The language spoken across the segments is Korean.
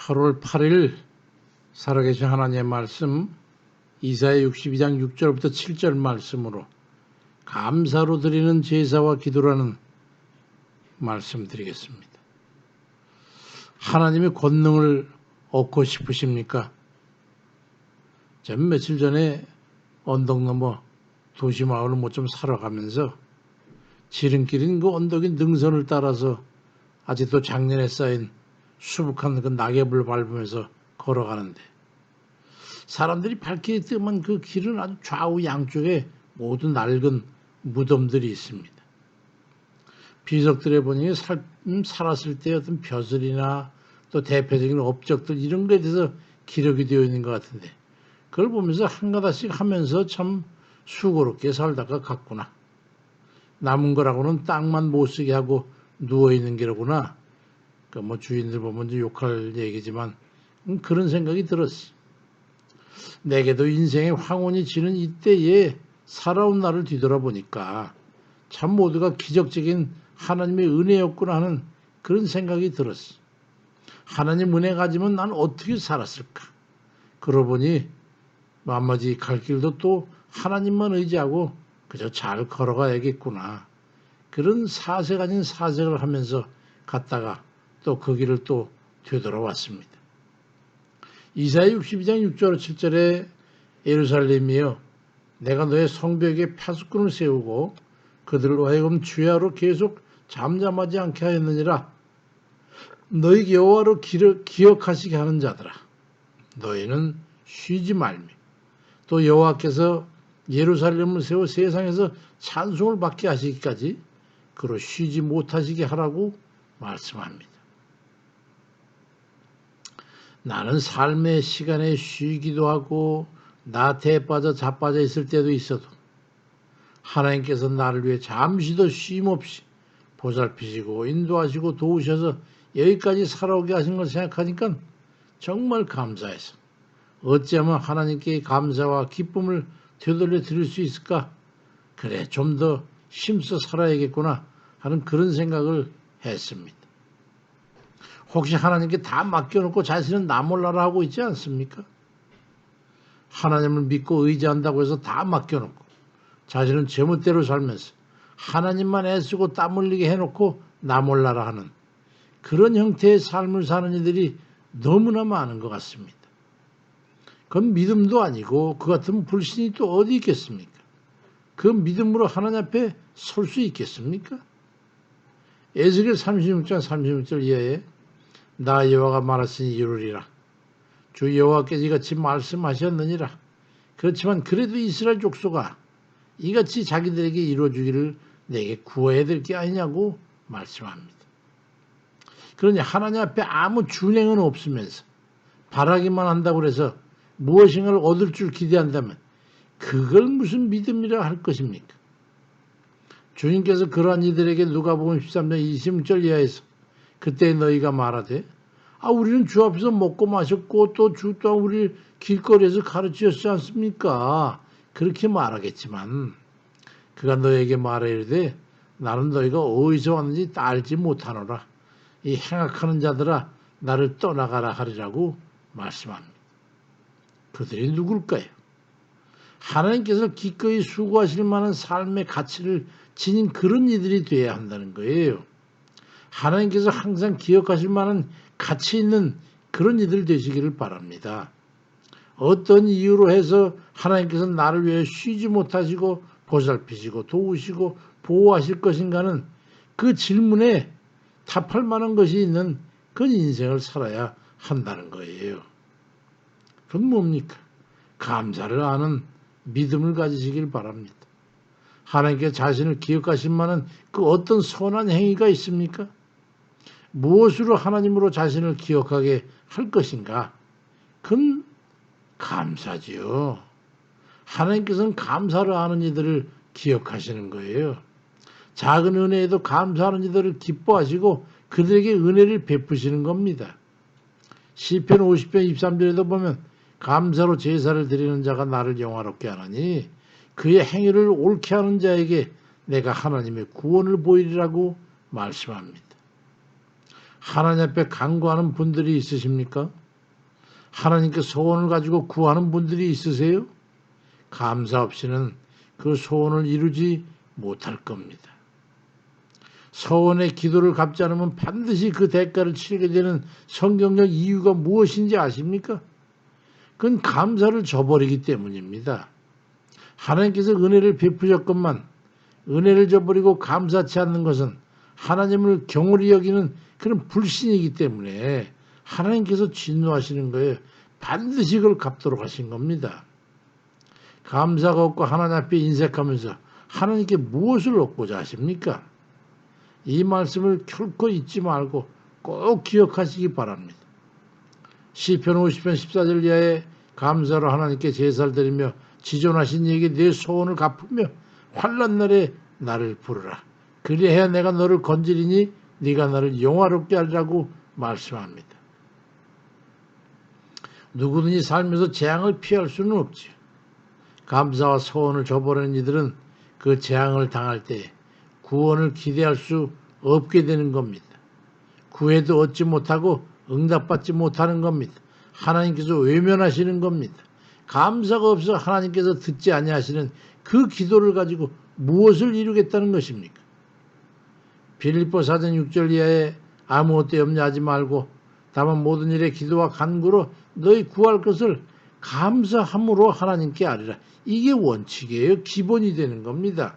8월 8일 살아계신 하나님의 말씀 이사야 62장 6절부터 7절 말씀으로 감사로 드리는 제사와 기도라는 말씀 드리겠습니다. 하나님의 권능을 얻고 싶으십니까? 전 며칠 전에 언덕 너머 도시마을을 뭐 좀 사러 가면서 지름길인 그 언덕인 능선을 따라서 아직도 작년에 쌓인 수북한 그 낙엽을 밟으면서 걸어가는데 사람들이 발길이 뜸한 그 길은 아주 좌우 양쪽에 모두 낡은 무덤들이 있습니다. 비석들에 보니 살았을 때 어떤 벼슬이나 또 대표적인 업적들 이런 거에 대해서 기록이 되어 있는 것 같은데 그걸 보면서 한가닥씩 하면서 참 수고롭게 살다가 갔구나. 남은 거라고는 땅만 못 쓰게 하고 누워있는 게로구나. 그 뭐 주인들 보면 이제 욕할 얘기지만 그런 생각이 들었어. 내게도 인생의 황혼이 지는 이때에 살아온 나를 뒤돌아보니까 참 모두가 기적적인 하나님의 은혜였구나 하는 그런 생각이 들었어. 하나님 은혜 가지면 난 어떻게 살았을까? 그러고 보니 나머지 갈 길도 또 하나님만 의지하고 그저 잘 걸어가야겠구나. 그런 사색 아닌 사색을 하면서 갔다가 또 그 길을 또 되돌아왔습니다. 이사야 62장 6절 7절에 예루살렘이여 내가 너의 성벽에 파수꾼을 세우고 그들로 하여금 주야로 계속 잠잠하지 않게 하였느니라. 너희 여호와로 기억하시게 하는 자들아 너희는 쉬지 말며 또 여호와께서 예루살렘을 세워 세상에서 찬송을 받게 하시기까지 그로 쉬지 못하시게 하라고 말씀합니다. 나는 삶의 시간에 쉬기도 하고 나태에 빠져 자빠져 있을 때도 있어도 하나님께서 나를 위해 잠시도 쉼없이 보살피시고 인도하시고 도우셔서 여기까지 살아오게 하신 걸 생각하니까 정말 감사해서 어찌하면 하나님께 감사와 기쁨을 되돌려 드릴 수 있을까? 그래 좀 더 힘써 살아야겠구나 하는 그런 생각을 했습니다. 혹시 하나님께 다 맡겨놓고 자신은 나 몰라라 하고 있지 않습니까? 하나님을 믿고 의지한다고 해서 다 맡겨놓고 자신은 제멋대로 살면서 하나님만 애쓰고 땀 흘리게 해놓고 나 몰라라 하는 그런 형태의 삶을 사는 이들이 너무나 많은 것 같습니다. 그건 믿음도 아니고 그 같은 불신이 또 어디 있겠습니까? 그 믿음으로 하나님 앞에 설 수 있겠습니까? 에스겔 36장 36절 이하에 나 여호와가 말하시니 이루리라. 주 여호와께서 이같이 말씀하셨느니라. 그렇지만 그래도 이스라엘 족속아 이같이 자기들에게 이루어주기를 내게 구해야 될 게 아니냐고 말씀합니다. 그러니 하나님 앞에 아무 준행은 없으면서 바라기만 한다고 해서 무엇인가를 얻을 줄 기대한다면 그걸 무슨 믿음이라 할 것입니까? 주님께서 그러한 이들에게 누가복음 13장 20절 이하에서 그때 너희가 말하되 우리는 주 앞에서 먹고 마셨고 또 주 또한 우리 길거리에서 가르치셨지 않습니까? 그렇게 말하겠지만 그가 너에게 말하이르되 나는 너희가 어디서 왔는지 알지 못하노라. 이 행악하는 자들아 나를 떠나가라 하리라고 말씀합니다. 그들이 누굴까요? 하나님께서 기꺼이 수고하실 만한 삶의 가치를 지닌 그런 이들이 되어야 한다는 거예요. 하나님께서 항상 기억하실 만한 가치 있는 그런 이들 되시기를 바랍니다. 어떤 이유로 해서 하나님께서 나를 위해 쉬지 못하시고 보살피시고 도우시고 보호하실 것인가는 그 질문에 답할 만한 것이 있는 그런 인생을 살아야 한다는 거예요. 그건 뭡니까? 감사를 아는 믿음을 가지시길 바랍니다. 하나님께 자신을 기억하실 만한 그 어떤 선한 행위가 있습니까? 무엇으로 하나님으로 자신을 기억하게 할 것인가? 그건 감사지요. 하나님께서는 감사를 하는 이들을 기억하시는 거예요. 작은 은혜에도 감사하는 이들을 기뻐하시고 그들에게 은혜를 베푸시는 겁니다. 시편 50편 23절에도 보면 감사로 제사를 드리는 자가 나를 영화롭게 하나니 그의 행위를 옳게 하는 자에게 내가 하나님의 구원을 보이리라고 말씀합니다. 하나님 앞에 간구하는 분들이 있으십니까? 하나님께 소원을 가지고 구하는 분들이 있으세요? 감사 없이는 그 소원을 이루지 못할 겁니다. 서원의 기도를 갚지 않으면 반드시 그 대가를 치르게 되는 성경적 이유가 무엇인지 아십니까? 그건 감사를 저버리기 때문입니다. 하나님께서 은혜를 베푸셨건만 은혜를 저버리고 감사치 않는 것은 하나님을 경홀히 여기는 그런 불신이기 때문에 하나님께서 진노하시는 거예요. 반드시 그걸 갚도록 하신 겁니다. 감사가 없고 하나님 앞에 인색하면서 하나님께 무엇을 얻고자 하십니까? 이 말씀을 결코 잊지 말고 꼭 기억하시기 바랍니다. 시편 50편 14절 이하에 감사로 하나님께 제사를 드리며 지존하신 이에게 내 소원을 갚으며 환난 날에 나를 부르라. 그리해야 내가 너를 건지리니 네가 나를 영화롭게 하리라고 말씀합니다. 누구든지 살면서 재앙을 피할 수는 없지요. 감사와 소원을 저버리는 이들은 그 재앙을 당할 때 구원을 기대할 수 없게 되는 겁니다. 구해도 얻지 못하고 응답받지 못하는 겁니다. 하나님께서 외면하시는 겁니다. 감사가 없어 하나님께서 듣지 아니하시는 그 기도를 가지고 무엇을 이루겠다는 것입니까? 빌립보 4장 6절 이하에 아무것도 염려하지 말고 다만 모든 일에 기도와 간구로 너희 구할 것을 감사함으로 하나님께 아뢰라. 이게 원칙이에요. 기본이 되는 겁니다.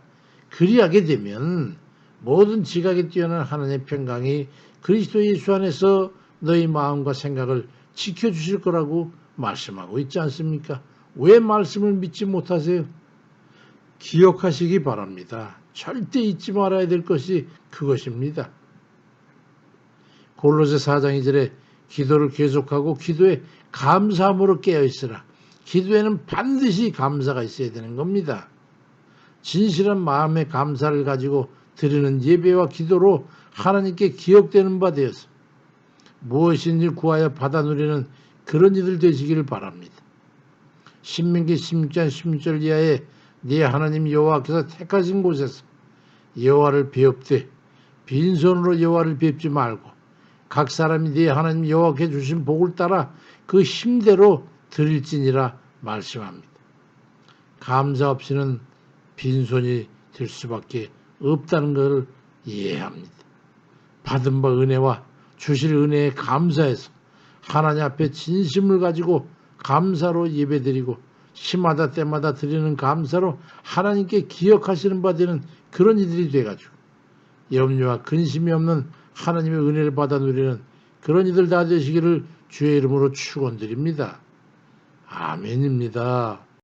그리하게 되면 모든 지각에 뛰어난 하나님의 평강이 그리스도 예수 안에서 너희 마음과 생각을 지켜주실 거라고 말씀하고 있지 않습니까? 왜 말씀을 믿지 못하세요? 기억하시기 바랍니다. 절대 잊지 말아야 될 것이 그것입니다. 골로새 4장 2절에 기도를 계속하고 기도에 감사함으로 깨어있으라. 기도에는 반드시 감사가 있어야 되는 겁니다. 진실한 마음의 감사를 가지고 드리는 예배와 기도로 하나님께 기억되는 바 되어서 무엇인지 구하여 받아 누리는 그런 이들 되시기를 바랍니다. 신명기 16장 16절 이하에 네 하나님 여호와께서 택하신 곳에서 여호와를 배웁되 빈손으로 여호와를 뵙지 말고 각 사람이 네 하나님 여호와께 주신 복을 따라 그 힘대로 드릴지니라 말씀합니다. 감사 없이는 빈손이 될 수밖에 없다는 것을 이해합니다. 받은 바 은혜와 주실 은혜에 감사해서 하나님 앞에 진심을 가지고 감사로 예배드리고 시마다 때마다 드리는 감사로 하나님께 기억하시는 바 되는 그런 이들이 돼가지고 염려와 근심이 없는 하나님의 은혜를 받아 누리는 그런 이들 다 되시기를 주의 이름으로 축원드립니다. 아멘입니다.